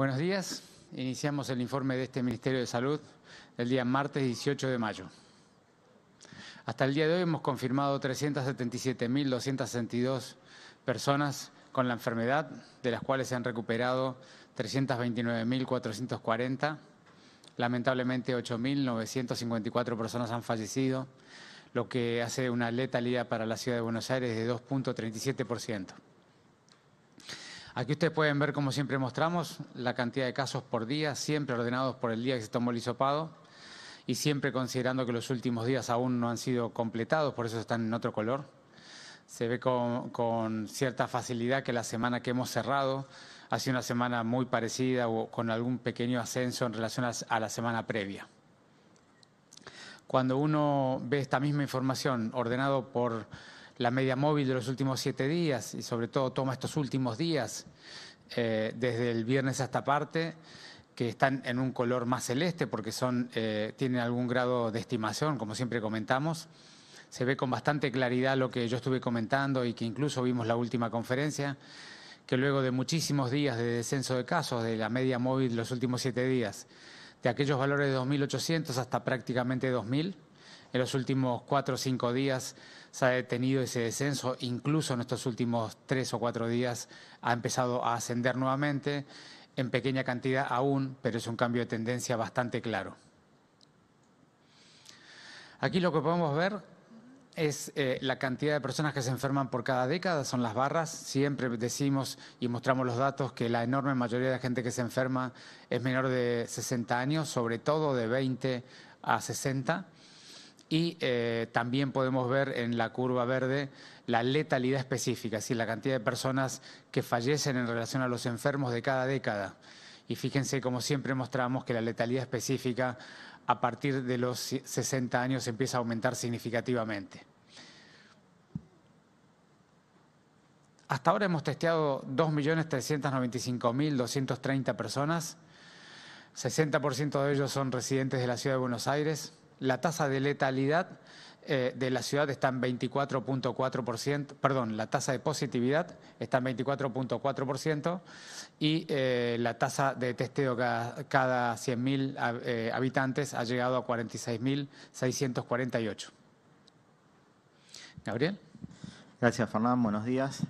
Buenos días. Iniciamos el informe de este Ministerio de Salud el día martes 18 de mayo. Hasta el día de hoy hemos confirmado 377.262 personas con la enfermedad, de las cuales se han recuperado 329.440. Lamentablemente 8.954 personas han fallecido, lo que hace una letalidad para la Ciudad de Buenos Aires de 2.37%. Aquí ustedes pueden ver, como siempre mostramos, la cantidad de casos por día, siempre ordenados por el día que se tomó el hisopado y siempre considerando que los últimos días aún no han sido completados, por eso están en otro color. Se ve con cierta facilidad que la semana que hemos cerrado ha sido una semana muy parecida o con algún pequeño ascenso en relación a la semana previa. Cuando uno ve esta misma información ordenado por la media móvil de los últimos 7 días y sobre todo toma estos últimos días, desde el viernes hasta parte, que están en un color más celeste porque tienen algún grado de estimación, como siempre comentamos. Se ve con bastante claridad lo que yo estuve comentando y que incluso vimos la última conferencia, que luego de muchísimos días de descenso de casos, de la media móvil de los últimos 7 días, de aquellos valores de 2.800 hasta prácticamente 2.000, en los últimos 4 o 5 días se ha detenido ese descenso, incluso en estos últimos 3 o 4 días ha empezado a ascender nuevamente, en pequeña cantidad aún, pero es un cambio de tendencia bastante claro. Aquí lo que podemos ver es la cantidad de personas que se enferman por cada década, son las barras. Siempre decimos y mostramos los datos que la enorme mayoría de la gente que se enferma es menor de 60 años, sobre todo de 20 a 60. Y también podemos ver en la curva verde la letalidad específica, es decir, la cantidad de personas que fallecen en relación a los enfermos de cada década. Y fíjense, como siempre mostramos, que la letalidad específica a partir de los 60 años empieza a aumentar significativamente. Hasta ahora hemos testeado 2.395.230 personas, 60% de ellos son residentes de la Ciudad de Buenos Aires. La tasa de letalidad de la ciudad está en 24.4%, perdón, la tasa de positividad está en 24.4% y la tasa de testeo cada 100.000 habitantes ha llegado a 46.648. Gabriel. Gracias, Fernán. Buenos días.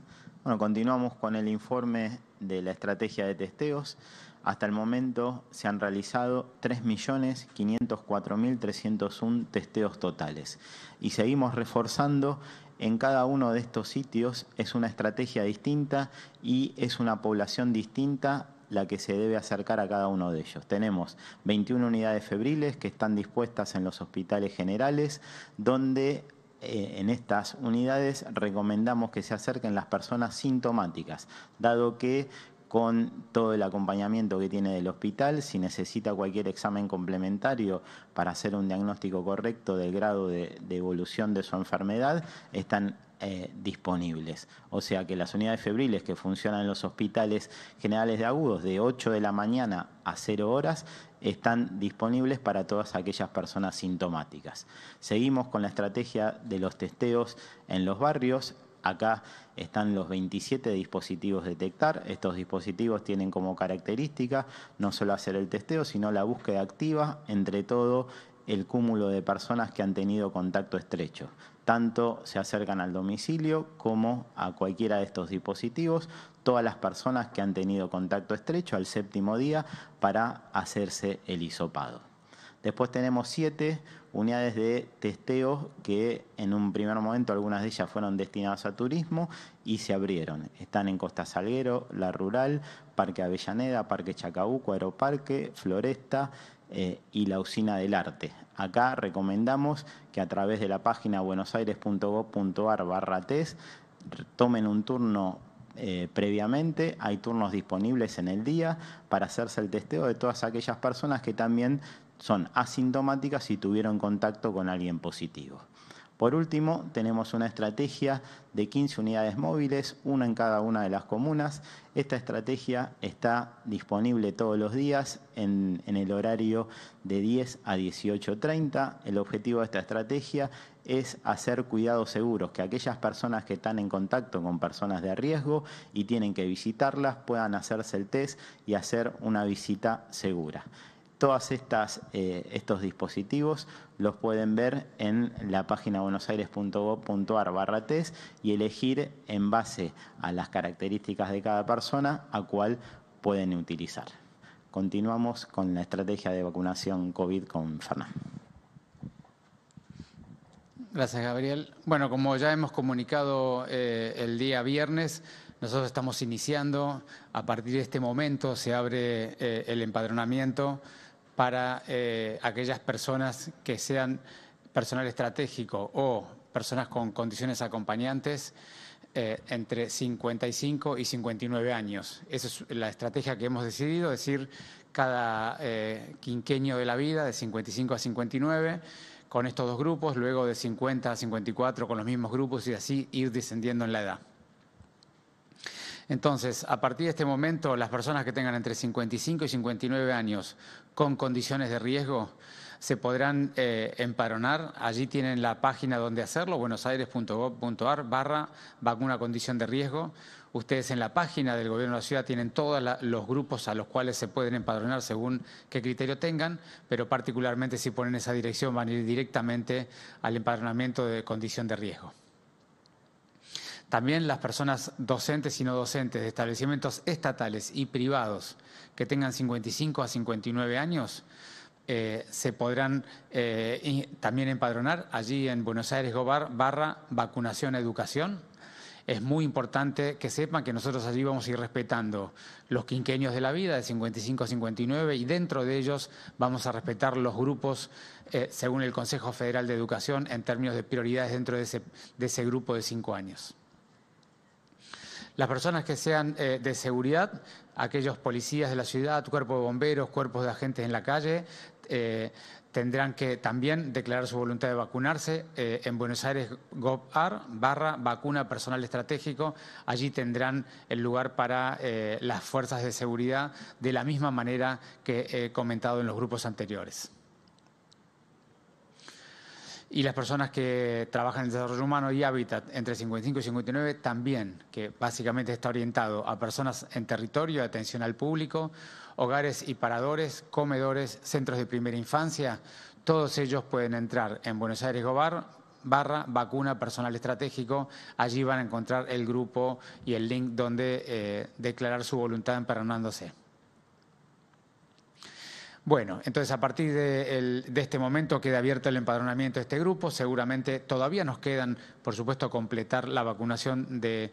Bueno, continuamos con el informe de la estrategia de testeos. Hasta el momento se han realizado 3.504.301 testeos totales y seguimos reforzando. En cada uno de estos sitios es una estrategia distinta y es una población distinta la que se debe acercar a cada uno de ellos. Tenemos 21 unidades febriles que están dispuestas en los hospitales generales, donde en estas unidades recomendamos que se acerquen las personas sintomáticas, dado que con todo el acompañamiento que tiene del hospital, si necesita cualquier examen complementario para hacer un diagnóstico correcto del grado de evolución de su enfermedad, están disponibles. O sea que las unidades febriles que funcionan en los hospitales generales de agudos de 8 de la mañana a 0 horas están disponibles para todas aquellas personas sintomáticas. Seguimos con la estrategia de los testeos en los barrios. Acá están los 27 dispositivos Detectar. Estos dispositivos tienen como característica no solo hacer el testeo, sino la búsqueda activa entre todo el cúmulo de personas que han tenido contacto estrecho. Tanto se acercan al domicilio como a cualquiera de estos dispositivos, todas las personas que han tenido contacto estrecho al 7º día para hacerse el hisopado. Después tenemos 7 unidades de testeo que en un primer momento algunas de ellas fueron destinadas a turismo y se abrieron. Están en Costa Salguero, La Rural, Parque Avellaneda, Parque Chacabuco, Aeroparque, Floresta y la Usina del Arte. Acá recomendamos que a través de la página buenosaires.gov.ar/test tomen un turno previamente. Hay turnos disponibles en el día para hacerse el testeo de todas aquellas personas que también son asintomáticas y tuvieron contacto con alguien positivo. Por último, tenemos una estrategia de 15 unidades móviles, una en cada una de las comunas. Esta estrategia está disponible todos los días en el horario de 10 a 18:30. El objetivo de esta estrategia es hacer cuidados seguros, que aquellas personas que están en contacto con personas de riesgo y tienen que visitarlas puedan hacerse el test y hacer una visita segura. Todos estos dispositivos los pueden ver en la página buenosaires.gov.ar/test y elegir en base a las características de cada persona a cuál pueden utilizar. Continuamos con la estrategia de vacunación COVID con Fernando. Gracias, Gabriel. Bueno, como ya hemos comunicado el día viernes, nosotros estamos iniciando, a partir de este momento se abre el empadronamiento para aquellas personas que sean personal estratégico o personas con condiciones acompañantes entre 55 y 59 años. Esa es la estrategia que hemos decidido, es decir, cada quinquenio de la vida, de 55 a 59, con estos dos grupos, luego de 50 a 54 con los mismos grupos y así ir descendiendo en la edad. Entonces, a partir de este momento, las personas que tengan entre 55 y 59 años con condiciones de riesgo se podrán empadronar. Allí tienen la página donde hacerlo, buenosaires.gov.ar/vacuna condición de riesgo. Ustedes en la página del Gobierno de la Ciudad tienen todos los grupos a los cuales se pueden empadronar según qué criterio tengan, pero particularmente si ponen esa dirección van a ir directamente al empadronamiento de condición de riesgo. También las personas docentes y no docentes de establecimientos estatales y privados que tengan 55 a 59 años se podrán también empadronar allí en Buenos Aires /vacunación educación. Es muy importante que sepan que nosotros allí vamos a ir respetando los quinquenios de la vida de 55 a 59 y dentro de ellos vamos a respetar los grupos según el Consejo Federal de Educación en términos de prioridades dentro de ese grupo de 5 años. Las personas que sean de seguridad, aquellos policías de la ciudad, cuerpo de bomberos, cuerpos de agentes en la calle, tendrán que también declarar su voluntad de vacunarse en Buenos Aires /vacuna personal estratégico. Allí tendrán el lugar para las fuerzas de seguridad de la misma manera que he comentado en los grupos anteriores. Y las personas que trabajan en desarrollo humano y hábitat entre 55 y 59 también, que básicamente está orientado a personas en territorio de atención al público, hogares y paradores, comedores, centros de primera infancia, todos ellos pueden entrar en Buenos Aires /vacuna personal estratégico. Allí van a encontrar el grupo y el link donde declarar su voluntad empadronándose. Bueno, entonces a partir de este momento queda abierto el empadronamiento de este grupo. Seguramente todavía nos quedan, por supuesto, completar la vacunación de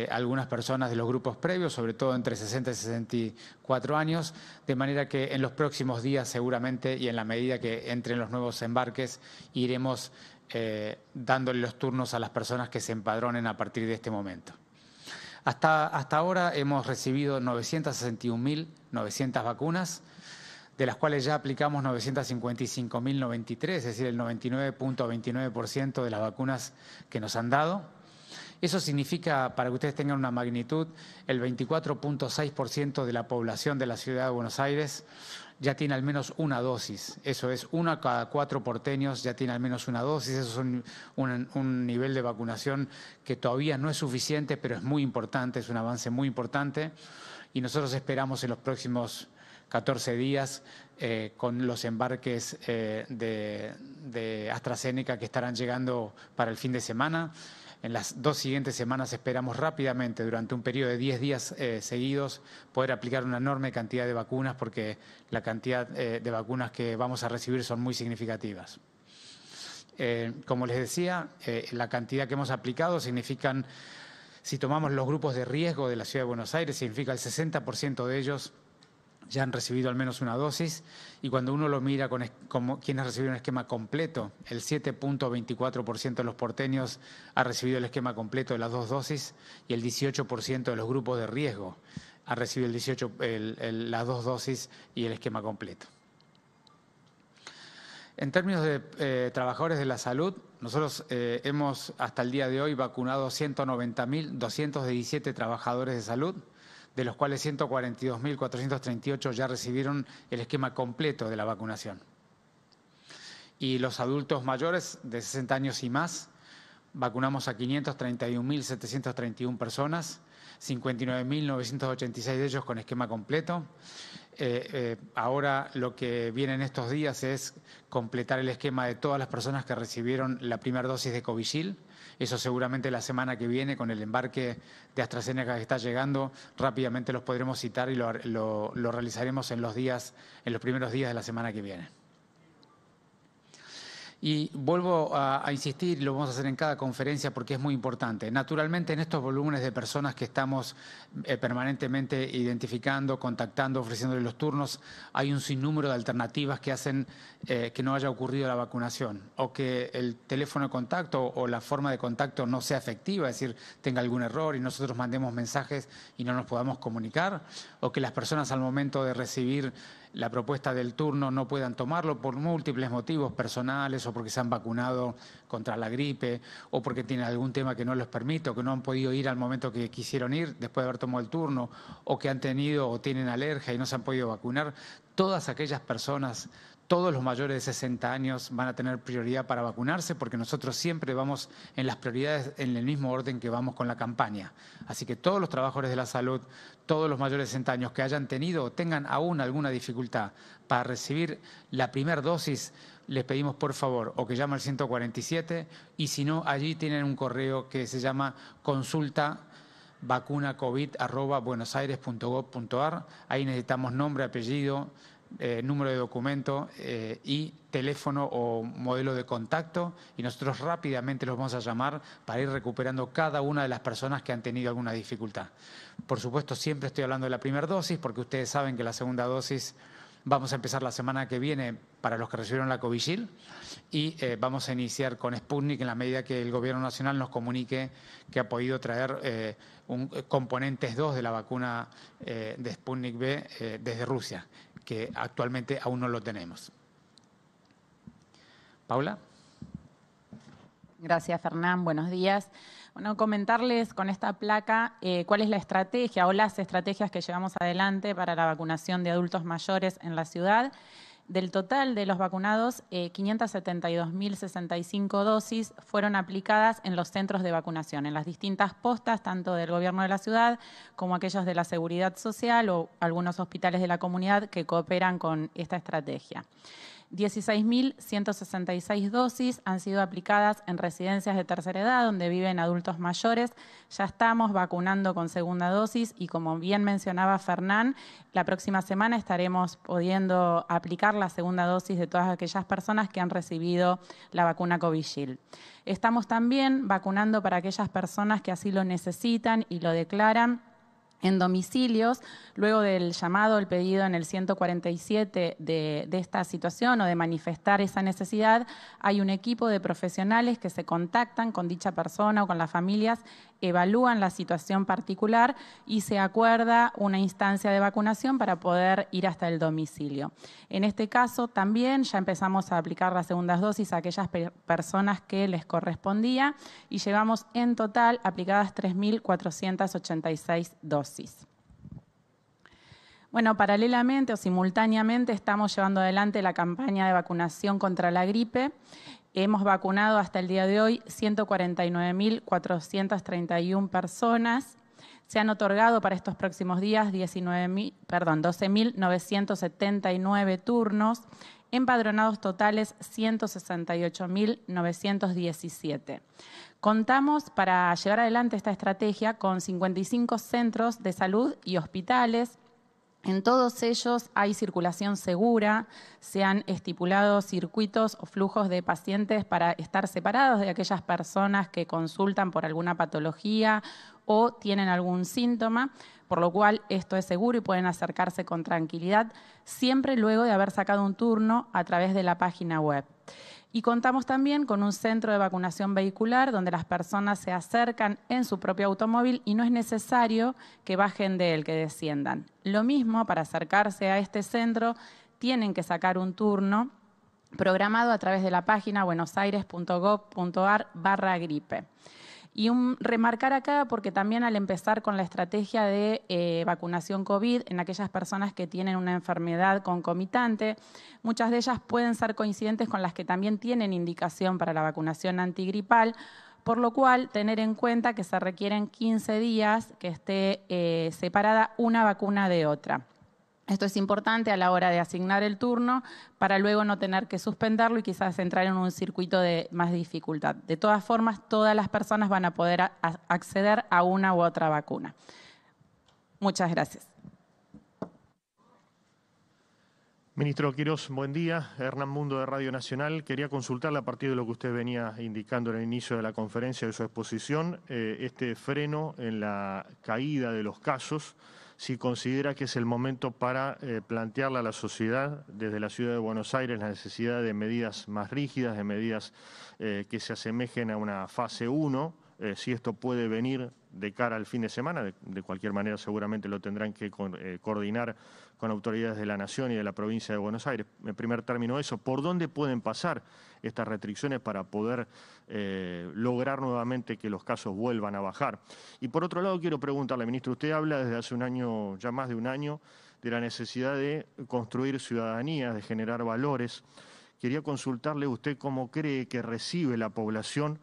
algunas personas de los grupos previos, sobre todo entre 60 y 64 años, de manera que en los próximos días seguramente y en la medida que entren los nuevos embarques iremos dándole los turnos a las personas que se empadronen a partir de este momento. Hasta ahora hemos recibido 961.900 vacunas, de las cuales ya aplicamos 955.093, es decir, el 99.29% de las vacunas que nos han dado. Eso significa, para que ustedes tengan una magnitud, el 24.6% de la población de la ciudad de Buenos Aires ya tiene al menos una dosis. Eso es, 1 cada 4 porteños ya tiene al menos una dosis. Eso es un nivel de vacunación que todavía no es suficiente, pero es muy importante, es un avance muy importante. Y nosotros esperamos en los próximos 14 días con los embarques de AstraZeneca que estarán llegando para el fin de semana. En las 2 siguientes semanas esperamos rápidamente, durante un periodo de 10 días seguidos, poder aplicar una enorme cantidad de vacunas porque la cantidad de vacunas que vamos a recibir son muy significativas. Como les decía, la cantidad que hemos aplicado significan, si tomamos los grupos de riesgo de la Ciudad de Buenos Aires, significa el 60% de ellos ya han recibido al menos una dosis, y cuando uno lo mira como quienes recibieron un esquema completo, el 7.24% de los porteños ha recibido el esquema completo de las 2 dosis y el 18% de los grupos de riesgo ha recibido las 2 dosis y el esquema completo. En términos de trabajadores de la salud, nosotros hemos hasta el día de hoy vacunado 190.217 trabajadores de salud, de los cuales 142.438 ya recibieron el esquema completo de la vacunación. Y los adultos mayores de 60 años y más, vacunamos a 531.731 personas, 59.986 de ellos con esquema completo. Ahora lo que viene en estos días es completar el esquema de todas las personas que recibieron la primera dosis de Covishield. Eso seguramente la semana que viene, con el embarque de AstraZeneca que está llegando, rápidamente los podremos citar y lo realizaremos en los primeros días de la semana que viene. Y vuelvo a insistir, lo vamos a hacer en cada conferencia porque es muy importante. Naturalmente, en estos volúmenes de personas que estamos permanentemente identificando, contactando, ofreciéndoles los turnos, hay un sinnúmero de alternativas que hacen que no haya ocurrido la vacunación, o que el teléfono de contacto o la forma de contacto no sea efectiva, es decir, tenga algún error y nosotros mandemos mensajes y no nos podamos comunicar, o que las personas al momento de recibir la propuesta del turno no puedan tomarlo por múltiples motivos personales, o porque se han vacunado contra la gripe, o porque tienen algún tema que no les permite, o que no han podido ir al momento que quisieron ir después de haber tomado el turno, o que han tenido o tienen alergia y no se han podido vacunar. Todas aquellas personas, todos los mayores de 60 años van a tener prioridad para vacunarse, porque nosotros siempre vamos en las prioridades en el mismo orden que vamos con la campaña. Así que todos los trabajadores de la salud, todos los mayores de 60 años que hayan tenido o tengan aún alguna dificultad para recibir la primera dosis, les pedimos por favor o que llamen al 147, y si no, allí tienen un correo que se llama consulta vacunacovid@buenosaires.gov.ar. Ahí necesitamos nombre, apellido, número de documento y teléfono o modelo de contacto, y nosotros rápidamente los vamos a llamar para ir recuperando cada una de las personas que han tenido alguna dificultad. Por supuesto, siempre estoy hablando de la primera dosis porque ustedes saben que la segunda dosis vamos a empezar la semana que viene para los que recibieron la Covishield, y vamos a iniciar con Sputnik en la medida que el Gobierno Nacional nos comunique que ha podido traer componentes 2 de la vacuna de Sputnik V desde Rusia, que actualmente aún no lo tenemos. Paula. Gracias, Fernán. Buenos días. Bueno, comentarles con esta placa cuál es la estrategia o las estrategias que llevamos adelante para la vacunación de adultos mayores en la ciudad. Del total de los vacunados, 572.065 dosis fueron aplicadas en los centros de vacunación, en las distintas postas, tanto del Gobierno de la ciudad como aquellos de la Seguridad Social o algunos hospitales de la comunidad que cooperan con esta estrategia. 16.166 dosis han sido aplicadas en residencias de tercera edad donde viven adultos mayores. Ya estamos vacunando con segunda dosis y, como bien mencionaba Fernán, la próxima semana estaremos pudiendo aplicar la segunda dosis de todas aquellas personas que han recibido la vacuna Covishield. Estamos también vacunando para aquellas personas que así lo necesitan y lo declaran en domicilios, luego del llamado, el pedido en el 147 de esta situación o de manifestar esa necesidad, hay un equipo de profesionales que se contactan con dicha persona o con las familias, evalúan la situación particular y se acuerda una instancia de vacunación para poder ir hasta el domicilio. En este caso también ya empezamos a aplicar las segundas dosis a aquellas personas que les correspondía y llevamos en total aplicadas 3.486 dosis. Bueno, paralelamente o simultáneamente estamos llevando adelante la campaña de vacunación contra la gripe. Hemos vacunado hasta el día de hoy 149.431 personas. Se han otorgado para estos próximos días 12.979 turnos, empadronados totales 168.917. Contamos para llevar adelante esta estrategia con 55 centros de salud y hospitales. En todos ellos hay circulación segura, se han estipulado circuitos o flujos de pacientes para estar separados de aquellas personas que consultan por alguna patología o tienen algún síntoma, por lo cual esto es seguro y pueden acercarse con tranquilidad, siempre luego de haber sacado un turno a través de la página web. Y contamos también con un centro de vacunación vehicular donde las personas se acercan en su propio automóvil y no es necesario que bajen de él, que desciendan. Lo mismo, para acercarse a este centro tienen que sacar un turno programado a través de la página buenosaires.gov.ar/gripe. Y remarcar acá, porque también al empezar con la estrategia de vacunación COVID en aquellas personas que tienen una enfermedad concomitante, muchas de ellas pueden ser coincidentes con las que también tienen indicación para la vacunación antigripal, por lo cual tener en cuenta que se requieren 15 días que esté separada una vacuna de otra. Esto es importante a la hora de asignar el turno para luego no tener que suspenderlo y quizás entrar en un circuito de más dificultad. De todas formas, todas las personas van a poder acceder a una u otra vacuna. Muchas gracias. Ministro Quirós, buen día. Hernán Mundo de Radio Nacional. Quería consultarle a partir de lo que usted venía indicando en el inicio de la conferencia de su exposición, este freno en la caída de los casos, si considera que es el momento para plantearle a la sociedad, desde la Ciudad de Buenos Aires, la necesidad de medidas más rígidas, de medidas que se asemejen a una fase 1, si esto puede venir de cara al fin de semana, de cualquier manera seguramente lo tendrán que coordinar con autoridades de la Nación y de la provincia de Buenos Aires. En primer término eso, ¿por dónde pueden pasar estas restricciones para poder lograr nuevamente que los casos vuelvan a bajar? Y por otro lado quiero preguntarle, ministro, usted habla desde hace un año, ya más de un año, de la necesidad de construir ciudadanía, de generar valores. Quería consultarle usted cómo cree que recibe la población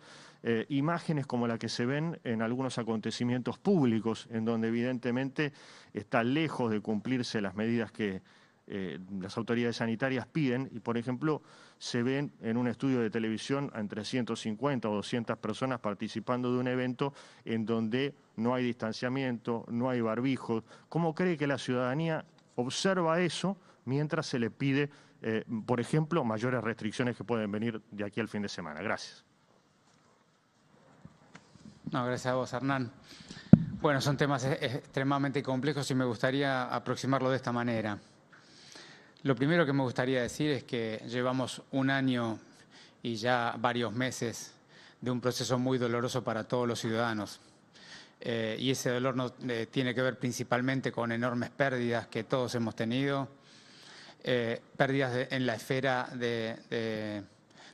imágenes como la que se ven en algunos acontecimientos públicos, en donde evidentemente está lejos de cumplirse las medidas que las autoridades sanitarias piden, y por ejemplo se ven en un estudio de televisión entre 150 o 200 personas participando de un evento en donde no hay distanciamiento, no hay barbijos. ¿Cómo cree que la ciudadanía observa eso mientras se le pide, por ejemplo, mayores restricciones que pueden venir de aquí al fin de semana? Gracias. No, gracias a vos, Hernán. Bueno, son temas extremadamente complejos y me gustaría aproximarlo de esta manera. Lo primero que me gustaría decir es que llevamos un año y ya varios meses de un proceso muy doloroso para todos los ciudadanos. Y ese dolor no, tiene que ver principalmente con enormes pérdidas que todos hemos tenido, pérdidas en la esfera de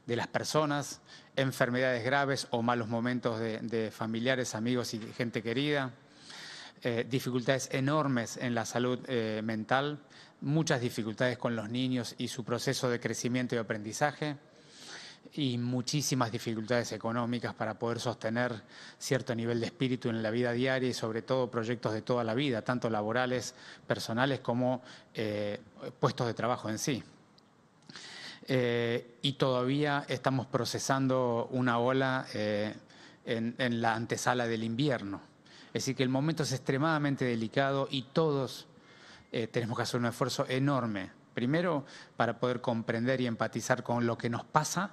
las personas, enfermedades graves o malos momentos de familiares, amigos y gente querida, dificultades enormes en la salud mental, muchas dificultades con los niños y su proceso de crecimiento y aprendizaje, y muchísimas dificultades económicas para poder sostener cierto nivel de espíritu en la vida diaria y sobre todo proyectos de toda la vida, tanto laborales, personales como puestos de trabajo en sí. Y todavía estamos procesando una ola en la antesala del invierno. Es decir, que el momento es extremadamente delicado y todos tenemos que hacer un esfuerzo enorme. Primero, para poder comprender y empatizar con lo que nos pasa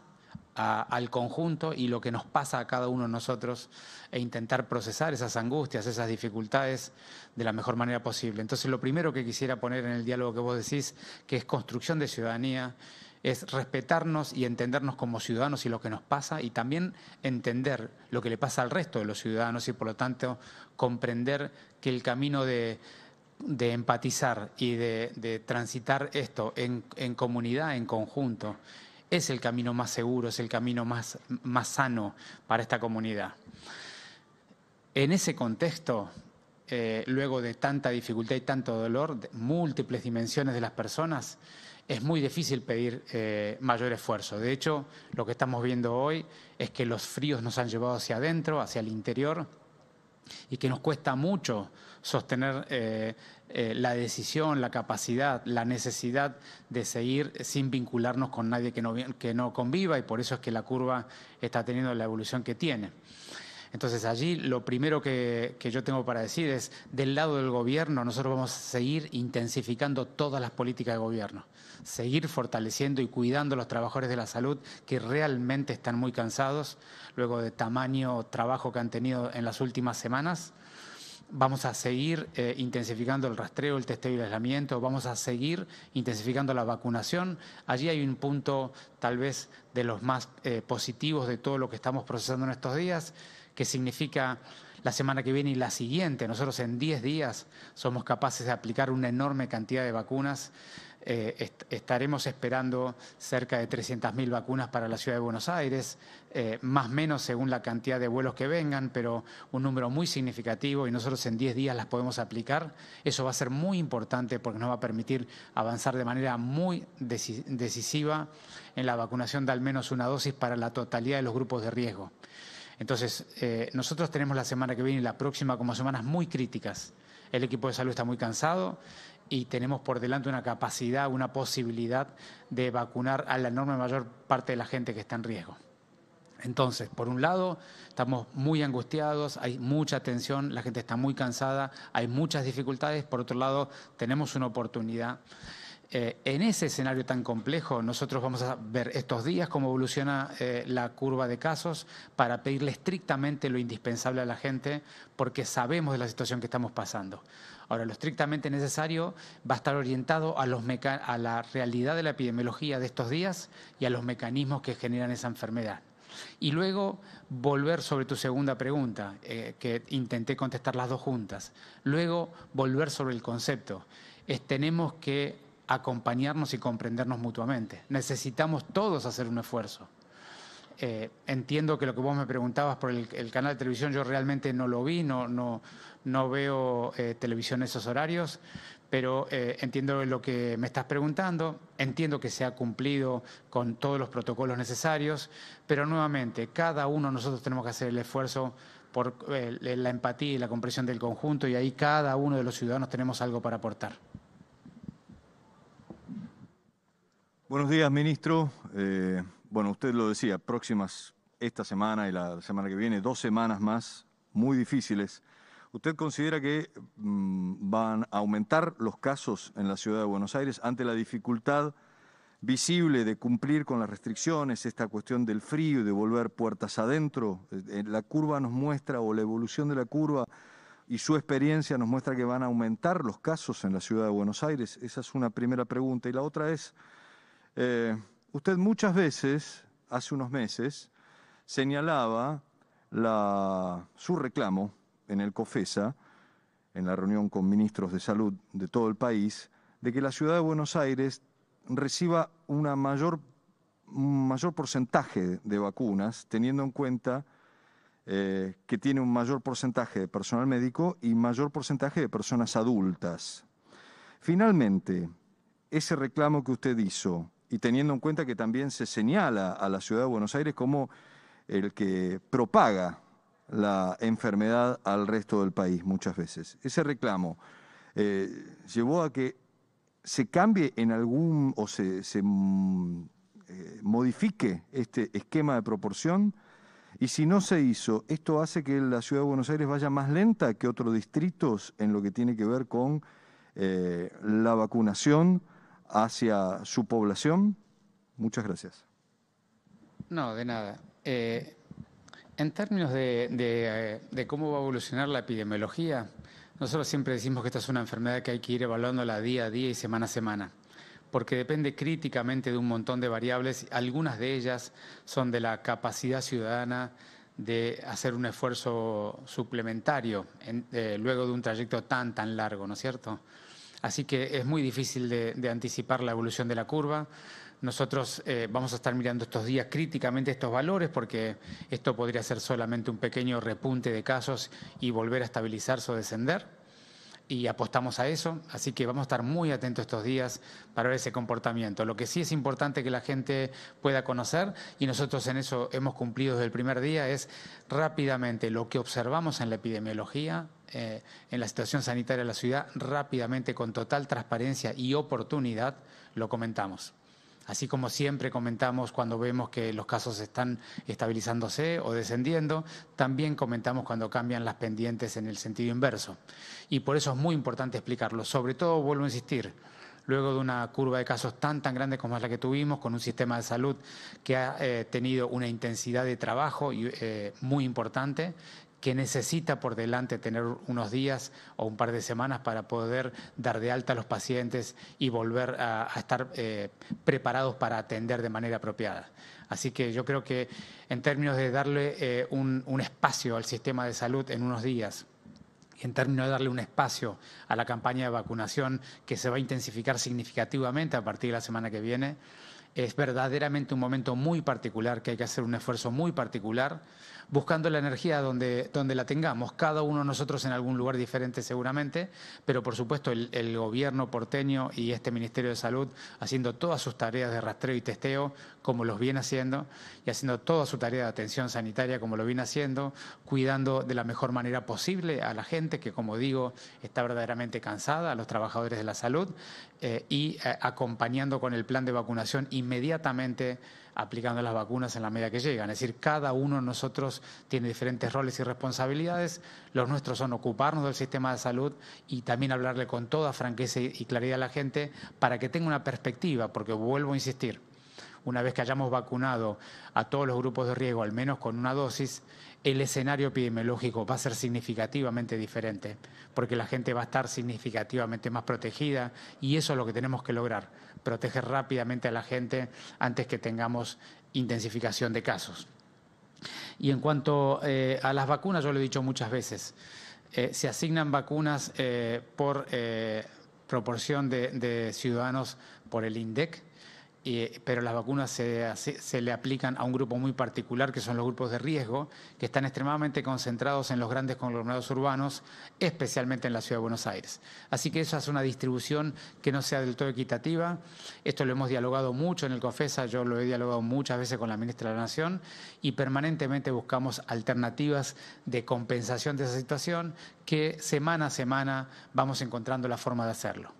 al conjunto y lo que nos pasa a cada uno de nosotros e intentar procesar esas angustias, esas dificultades de la mejor manera posible. Entonces, lo primero que quisiera poner en el diálogo que vos decís, que es construcción de ciudadanía, es respetarnos y entendernos como ciudadanos y lo que nos pasa, y también entender lo que le pasa al resto de los ciudadanos y, por lo tanto, comprender que el camino de empatizar y de transitar esto en comunidad, en conjunto, es el camino más seguro, es el camino más sano para esta comunidad. En ese contexto, luego de tanta dificultad y tanto dolor, de múltiples dimensiones de las personas, es muy difícil pedir mayor esfuerzo. De hecho, lo que estamos viendo hoy es que los fríos nos han llevado hacia adentro, hacia el interior, y que nos cuesta mucho sostener la decisión, la capacidad, la necesidad de seguir sin vincularnos con nadie que no conviva, y por eso es que la curva está teniendo la evolución que tiene. Entonces, allí lo primero que yo tengo para decir es, del lado del gobierno, nosotros vamos a seguir intensificando todas las políticas de gobierno, seguir fortaleciendo y cuidando a los trabajadores de la salud que realmente están muy cansados luego de tamaño trabajo que han tenido en las últimas semanas. Vamos a seguir intensificando el rastreo, el testeo y el aislamiento. Vamos a seguir intensificando la vacunación. Allí hay un punto tal vez de los más positivos de todo lo que estamos procesando en estos días, que significa la semana que viene y la siguiente. Nosotros en 10 días somos capaces de aplicar una enorme cantidad de vacunas estaremos esperando cerca de 300.000 vacunas para la Ciudad de Buenos Aires, más o menos según la cantidad de vuelos que vengan, pero un número muy significativo y nosotros en 10 días las podemos aplicar. Eso va a ser muy importante porque nos va a permitir avanzar de manera muy decisiva en la vacunación de al menos una dosis para la totalidad de los grupos de riesgo. Entonces, nosotros tenemos la semana que viene y la próxima como semanas muy críticas. El equipo de salud está muy cansado y tenemos por delante una capacidad, una posibilidad de vacunar a la enorme mayor parte de la gente que está en riesgo. Entonces, por un lado, estamos muy angustiados, hay mucha tensión, la gente está muy cansada, hay muchas dificultades. Por otro lado, tenemos una oportunidad. En ese escenario tan complejo, nosotros vamos a ver estos días cómo evoluciona la curva de casos para pedirle estrictamente lo indispensable a la gente, porque sabemos de la situación que estamos pasando. Ahora, lo estrictamente necesario va a estar orientado a la realidad de la epidemiología de estos días y a los mecanismos que generan esa enfermedad. Y luego volver sobre tu segunda pregunta, que intenté contestar las dos juntas. Luego volver sobre el concepto. Tenemos que acompañarnos y comprendernos mutuamente. Necesitamos todos hacer un esfuerzo. Entiendo que lo que vos me preguntabas por el canal de televisión, yo realmente no lo vi, no veo televisión en esos horarios, pero entiendo lo que me estás preguntando, entiendo que se ha cumplido con todos los protocolos necesarios, pero nuevamente, cada uno de nosotros tenemos que hacer el esfuerzo por la empatía y la comprensión del conjunto, y ahí cada uno de los ciudadanos tenemos algo para aportar. Buenos días, ministro. Bueno, usted lo decía, próximas esta semana y la semana que viene, 2 semanas más muy difíciles. ¿Usted considera que van a aumentar los casos en la Ciudad de Buenos Aires ante la dificultad visible de cumplir con las restricciones, esta cuestión del frío y de volver puertas adentro? La curva nos muestra, o la evolución de la curva y su experiencia nos muestra que van a aumentar los casos en la Ciudad de Buenos Aires. Esa es una primera pregunta. Y la otra es, usted muchas veces, hace unos meses, señalaba su reclamo en el COFESA, en la reunión con ministros de salud de todo el país, de que la Ciudad de Buenos Aires reciba un mayor porcentaje de vacunas, teniendo en cuenta que tiene un mayor porcentaje de personal médico y mayor porcentaje de personas adultas. Finalmente, ese reclamo que usted hizo, y teniendo en cuenta que también se señala a la Ciudad de Buenos Aires como el que propaga la enfermedad al resto del país muchas veces, ese reclamo llevó a que se cambie en algún, o se modifique este esquema de proporción, y si no se hizo, ¿esto hace que la Ciudad de Buenos Aires vaya más lenta que otros distritos en lo que tiene que ver con la vacunación hacia su población? Muchas gracias. No, de nada. En términos de cómo va a evolucionar la epidemiología, nosotros siempre decimos que esta es una enfermedad que hay que ir evaluándola día a día y semana a semana, porque depende críticamente de un montón de variables. Algunas de ellas son de la capacidad ciudadana de hacer un esfuerzo suplementario luego de un trayecto tan largo, ¿no es cierto? Así que es muy difícil de anticipar la evolución de la curva. Nosotros vamos a estar mirando estos días críticamente estos valores, porque esto podría ser solamente un pequeño repunte de casos y volver a estabilizarse o descender, y apostamos a eso. Así que vamos a estar muy atentos estos días para ver ese comportamiento. Lo que sí es importante que la gente pueda conocer, y nosotros en eso hemos cumplido desde el primer día, es rápidamente lo que observamos en la epidemiología, en la situación sanitaria de la ciudad, rápidamente, con total transparencia y oportunidad, lo comentamos. Así como siempre comentamos cuando vemos que los casos están estabilizándose o descendiendo, también comentamos cuando cambian las pendientes en el sentido inverso. Y por eso es muy importante explicarlo. Sobre todo, vuelvo a insistir, luego de una curva de casos tan grande como es la que tuvimos, con un sistema de salud que ha tenido una intensidad de trabajo muy importante, que necesita por delante tener unos días o un par de semanas para poder dar de alta a los pacientes y volver a estar preparados para atender de manera apropiada. Así que yo creo que en términos de darle un espacio al sistema de salud en unos días y en términos de darle un espacio a la campaña de vacunación que se va a intensificar significativamente a partir de la semana que viene, es verdaderamente un momento muy particular, que hay que hacer un esfuerzo muy particular, buscando la energía donde la tengamos, cada uno de nosotros en algún lugar diferente seguramente, pero por supuesto el gobierno porteño y este Ministerio de Salud haciendo todas sus tareas de rastreo y testeo como los viene haciendo y haciendo toda su tarea de atención sanitaria como lo viene haciendo, cuidando de la mejor manera posible a la gente que, como digo, está verdaderamente cansada, a los trabajadores de la salud y acompañando con el plan de vacunación inmediatamente aplicando las vacunas en la medida que llegan. Es decir, cada uno de nosotros tiene diferentes roles y responsabilidades. Los nuestros son ocuparnos del sistema de salud y también hablarle con toda franqueza y claridad a la gente para que tenga una perspectiva, porque vuelvo a insistir, una vez que hayamos vacunado a todos los grupos de riesgo, al menos con una dosis, el escenario epidemiológico va a ser significativamente diferente, porque la gente va a estar significativamente más protegida y eso es lo que tenemos que lograr, proteger rápidamente a la gente antes que tengamos intensificación de casos. Y en cuanto a las vacunas, yo lo he dicho muchas veces, se asignan vacunas por proporción de ciudadanos por el INDEC, pero las vacunas se le aplican a un grupo muy particular, que son los grupos de riesgo, que están extremadamente concentrados en los grandes conglomerados urbanos, especialmente en la Ciudad de Buenos Aires. Así que eso hace una distribución que no sea del todo equitativa. Esto lo hemos dialogado mucho en el COFESA, yo lo he dialogado muchas veces con la ministra de la Nación y permanentemente buscamos alternativas de compensación de esa situación que semana a semana vamos encontrando la forma de hacerlo.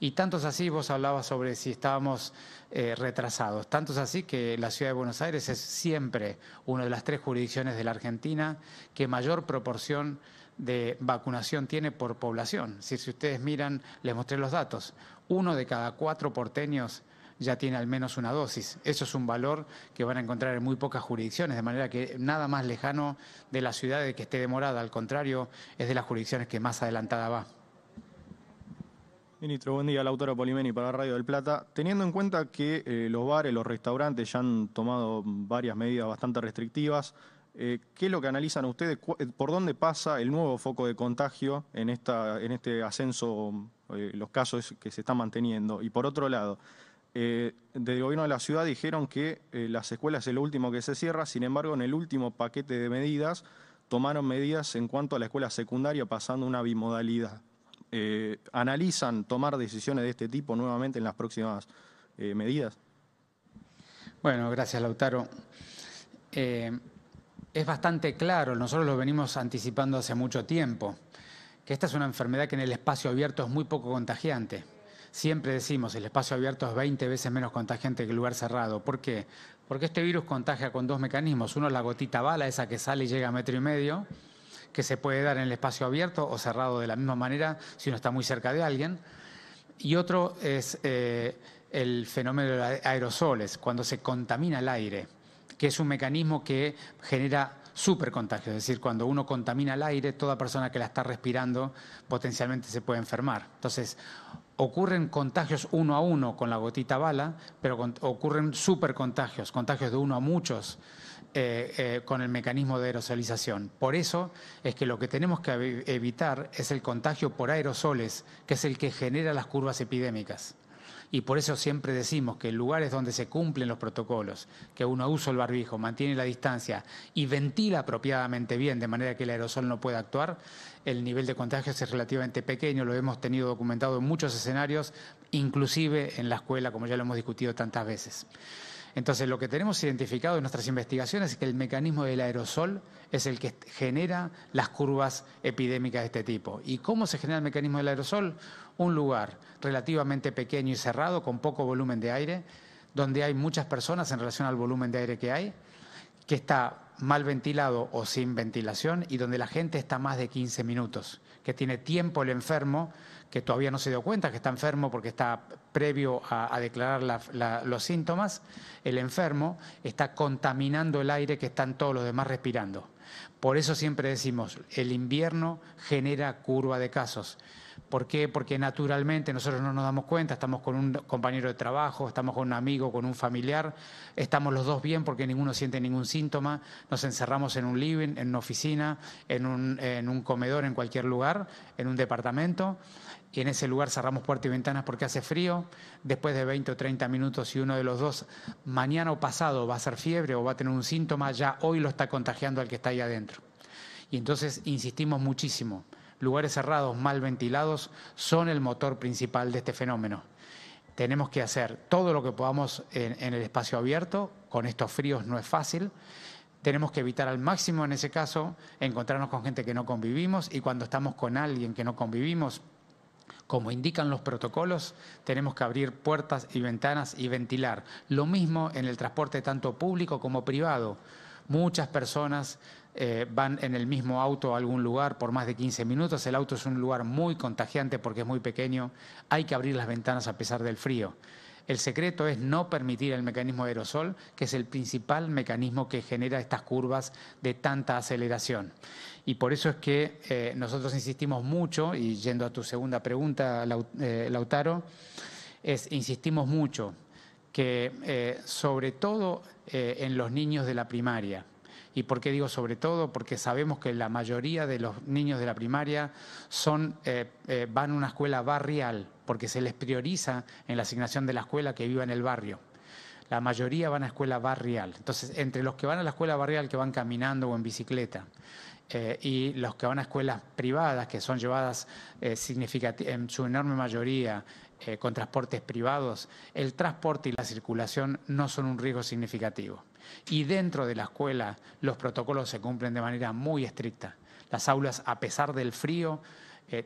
Y tanto es así, vos hablabas sobre si estábamos retrasados, tanto es así que la Ciudad de Buenos Aires es siempre una de las 3 jurisdicciones de la Argentina que mayor proporción de vacunación tiene por población. Si ustedes miran, les mostré los datos, 1 de cada 4 porteños ya tiene al menos una dosis. Eso es un valor que van a encontrar en muy pocas jurisdicciones, de manera que nada más lejano de la ciudad de que esté demorada, al contrario, es de las jurisdicciones que más adelantada va. Ministro, buen día. Lautaro Polimeni para Radio del Plata. Teniendo en cuenta que los bares, los restaurantes ya han tomado varias medidas bastante restrictivas, ¿qué es lo que analizan ustedes? ¿Por dónde pasa el nuevo foco de contagio en este ascenso, los casos que se están manteniendo? Y por otro lado, del gobierno de la ciudad dijeron que las escuelas es lo último que se cierra, sin embargo, en el último paquete de medidas tomaron medidas en cuanto a la escuela secundaria, pasando una bimodalidad. ¿Analizan tomar decisiones de este tipo nuevamente en las próximas medidas? Bueno, gracias, Lautaro. Es bastante claro, nosotros lo venimos anticipando hace mucho tiempo, que esta es una enfermedad que en el espacio abierto es muy poco contagiante. Siempre decimos, el espacio abierto es 20 veces menos contagiante que el lugar cerrado. ¿Por qué? Porque este virus contagia con 2 mecanismos. Uno es la gotita bala, esa que sale y llega a 1,5 metros, que se puede dar en el espacio abierto o cerrado de la misma manera si uno está muy cerca de alguien. Y otro es el fenómeno de aerosoles, cuando se contamina el aire, que es un mecanismo que genera supercontagio, es decir, cuando uno contamina el aire, toda persona que la está respirando potencialmente se puede enfermar. Entonces, ocurren contagios 1 a 1 con la gotita bala, pero ocurren supercontagios, contagios de 1 a muchos, con el mecanismo de aerosolización. Por eso es que lo que tenemos que evitar es el contagio por aerosoles, que es el que genera las curvas epidémicas. Y por eso siempre decimos que en lugares donde se cumplen los protocolos, que uno usa el barbijo, mantiene la distancia y ventila apropiadamente bien, de manera que el aerosol no pueda actuar, el nivel de contagios es relativamente pequeño, lo hemos tenido documentado en muchos escenarios, inclusive en la escuela, como ya lo hemos discutido tantas veces. Entonces, lo que tenemos identificado en nuestras investigaciones es que el mecanismo del aerosol es el que genera las curvas epidémicas de este tipo. ¿Y cómo se genera el mecanismo del aerosol? Un lugar relativamente pequeño y cerrado, con poco volumen de aire, donde hay muchas personas en relación al volumen de aire que hay, que está mal ventilado o sin ventilación y donde la gente está más de 15 minutos, que tiene tiempo el enfermo, que todavía no se dio cuenta que está enfermo porque está previo a declarar los síntomas, el enfermo está contaminando el aire que están todos los demás respirando. Por eso siempre decimos, el invierno genera curva de casos, ¿Por qué? Porque naturalmente nosotros no nos damos cuenta, estamos con un compañero de trabajo, estamos con un amigo, con un familiar, estamos los dos bien porque ninguno siente ningún síntoma, nos encerramos en un living, en una oficina, en un comedor, en cualquier lugar, en un departamento, y en ese lugar cerramos puertas y ventanas porque hace frío. Después de 20 o 30 minutos, si uno de los dos mañana o pasado va a hacer fiebre o va a tener un síntoma, ya hoy lo está contagiando al que está ahí adentro. Y entonces insistimos muchísimo. Lugares cerrados, mal ventilados, son el motor principal de este fenómeno. Tenemos que hacer todo lo que podamos en el espacio abierto. Con estos fríos no es fácil. Tenemos que evitar al máximo, en ese caso, encontrarnos con gente que no convivimos, y cuando estamos con alguien que no convivimos, como indican los protocolos, tenemos que abrir puertas y ventanas y ventilar. Lo mismo en el transporte tanto público como privado. Muchas personas van en el mismo auto a algún lugar por más de 15 minutos. El auto es un lugar muy contagiante porque es muy pequeño. Hay que abrir las ventanas a pesar del frío. El secreto es no permitir el mecanismo de aerosol, que es el principal mecanismo que genera estas curvas de tanta aceleración. Y por eso es que nosotros insistimos mucho, y yendo a tu segunda pregunta, Lautaro, insistimos mucho que sobre todo en los niños de la primaria. ¿Y por qué digo sobre todo? Porque sabemos que la mayoría de los niños de la primaria van a una escuela barrial, porque se les prioriza en la asignación de la escuela que viva en el barrio. La mayoría van a escuela barrial. Entonces, entre los que van a la escuela barrial, que van caminando o en bicicleta, y los que van a escuelas privadas, que son llevadas en su enorme mayoría con transportes privados, el transporte y la circulación no son un riesgo significativo. Y dentro de la escuela los protocolos se cumplen de manera muy estricta. Las aulas, a pesar del frío,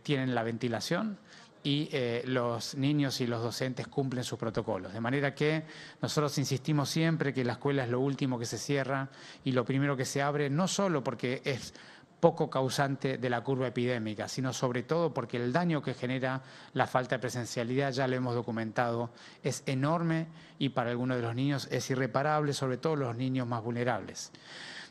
tienen la ventilación, y los niños y los docentes cumplen sus protocolos. De manera que nosotros insistimos siempre que la escuela es lo último que se cierra y lo primero que se abre, no solo porque es poco causante de la curva epidémica, sino sobre todo porque el daño que genera la falta de presencialidad, ya lo hemos documentado, es enorme, y para algunos de los niños es irreparable, sobre todo los niños más vulnerables.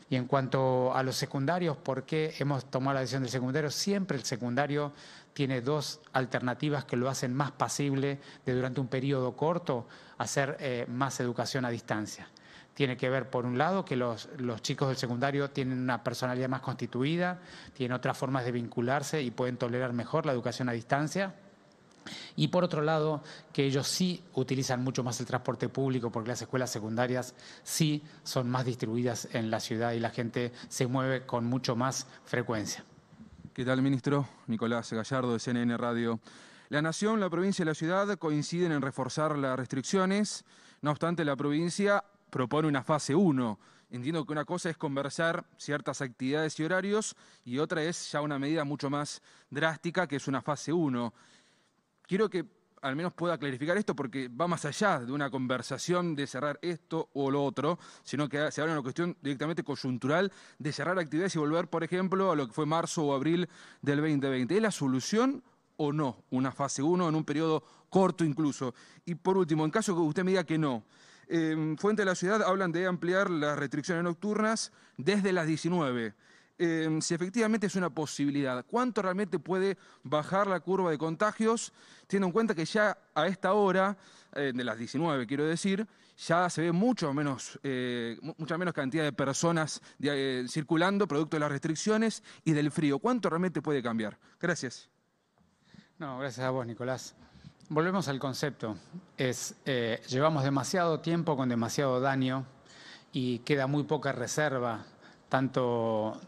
Y en cuanto a los secundarios, ¿por qué hemos tomado la decisión del secundario? Siempre el secundario tiene dos alternativas que lo hacen más pasible de, durante un periodo corto, hacer más educación a distancia. Tiene que ver, por un lado, que los chicos del secundario tienen una personalidad más constituida, tienen otras formas de vincularse y pueden tolerar mejor la educación a distancia. Y por otro lado, que ellos sí utilizan mucho más el transporte público, porque las escuelas secundarias sí son más distribuidas en la ciudad y la gente se mueve con mucho más frecuencia. ¿Qué tal, ministro? Nicolás Gallardo, de CNN Radio. La Nación, la provincia y la ciudad coinciden en reforzar las restricciones. No obstante, la provincia propone una fase 1. Entiendo que una cosa es conversar ciertas actividades y horarios, y otra es ya una medida mucho más drástica, que es una fase 1. Quiero que al menos pueda clarificar esto, porque va más allá de una conversación de cerrar esto o lo otro, sino que se habla de una cuestión directamente coyuntural de cerrar actividades y volver, por ejemplo, a lo que fue marzo o abril del 2020. ¿Es la solución o no una fase 1 en un periodo corto incluso? Y por último, en caso que usted me diga que no, Fuente de la Ciudad hablan de ampliar las restricciones nocturnas desde las 19. Si efectivamente es una posibilidad, ¿cuánto realmente puede bajar la curva de contagios, teniendo en cuenta que ya a esta hora, de las 19 quiero decir, ya se ve mucha menos cantidad de personas circulando producto de las restricciones y del frío? ¿Cuánto realmente puede cambiar? Gracias. No, gracias a vos, Nicolás. Volvemos al concepto. Llevamos demasiado tiempo con demasiado daño y queda muy poca reserva, tanto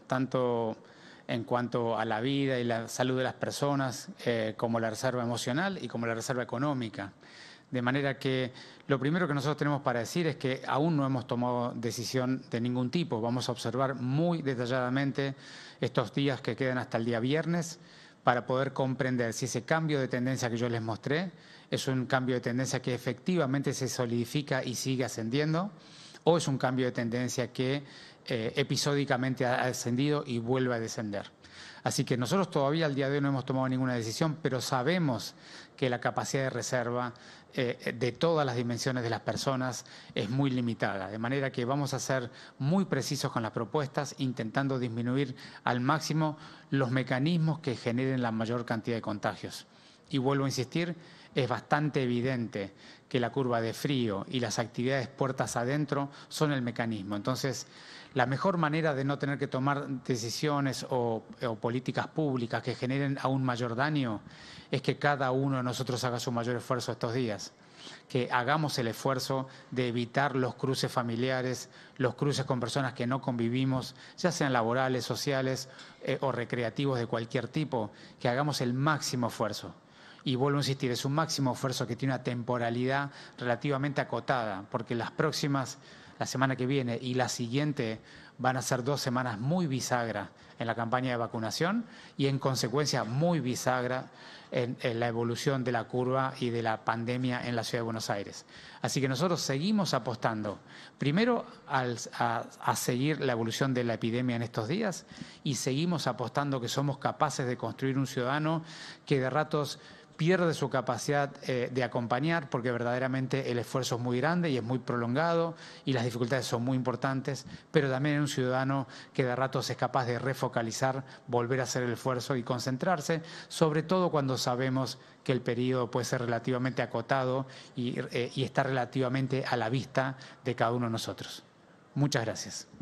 en cuanto a la vida y la salud de las personas, como la reserva emocional y como la reserva económica. De manera que lo primero que nosotros tenemos para decir es que aún no hemos tomado decisión de ningún tipo. Vamos a observar muy detalladamente estos días que quedan hasta el día viernes, para poder comprender si ese cambio de tendencia que yo les mostré es un cambio de tendencia que efectivamente se solidifica y sigue ascendiendo, o es un cambio de tendencia que episódicamente ha ascendido y vuelve a descender. Así que nosotros todavía al día de hoy no hemos tomado ninguna decisión, pero sabemos que la capacidad de reserva de todas las dimensiones de las personas es muy limitada, de manera que vamos a ser muy precisos con las propuestas, intentando disminuir al máximo los mecanismos que generen la mayor cantidad de contagios. Y vuelvo a insistir, es bastante evidente que la curva de frío y las actividades puertas adentro son el mecanismo. Entonces, la mejor manera de no tener que tomar decisiones o políticas públicas que generen aún mayor daño es que cada uno de nosotros haga su mayor esfuerzo estos días. Que hagamos el esfuerzo de evitar los cruces familiares, los cruces con personas que no convivimos, ya sean laborales, sociales o recreativos de cualquier tipo, que hagamos el máximo esfuerzo. Y vuelvo a insistir, es un máximo esfuerzo que tiene una temporalidad relativamente acotada, porque las próximas, la semana que viene y la siguiente, van a ser 2 semanas muy bisagras en la campaña de vacunación y en consecuencia muy bisagra en la evolución de la curva y de la pandemia en la Ciudad de Buenos Aires. Así que nosotros seguimos apostando, primero a seguir la evolución de la epidemia en estos días y seguimos apostando que somos capaces de construir un ciudadano que de ratos pierde su capacidad de acompañar porque verdaderamente el esfuerzo es muy grande y es muy prolongado y las dificultades son muy importantes, pero también es un ciudadano que de ratos es capaz de refocalizar, volver a hacer el esfuerzo y concentrarse, sobre todo cuando sabemos que el periodo puede ser relativamente acotado y está relativamente a la vista de cada uno de nosotros. Muchas gracias.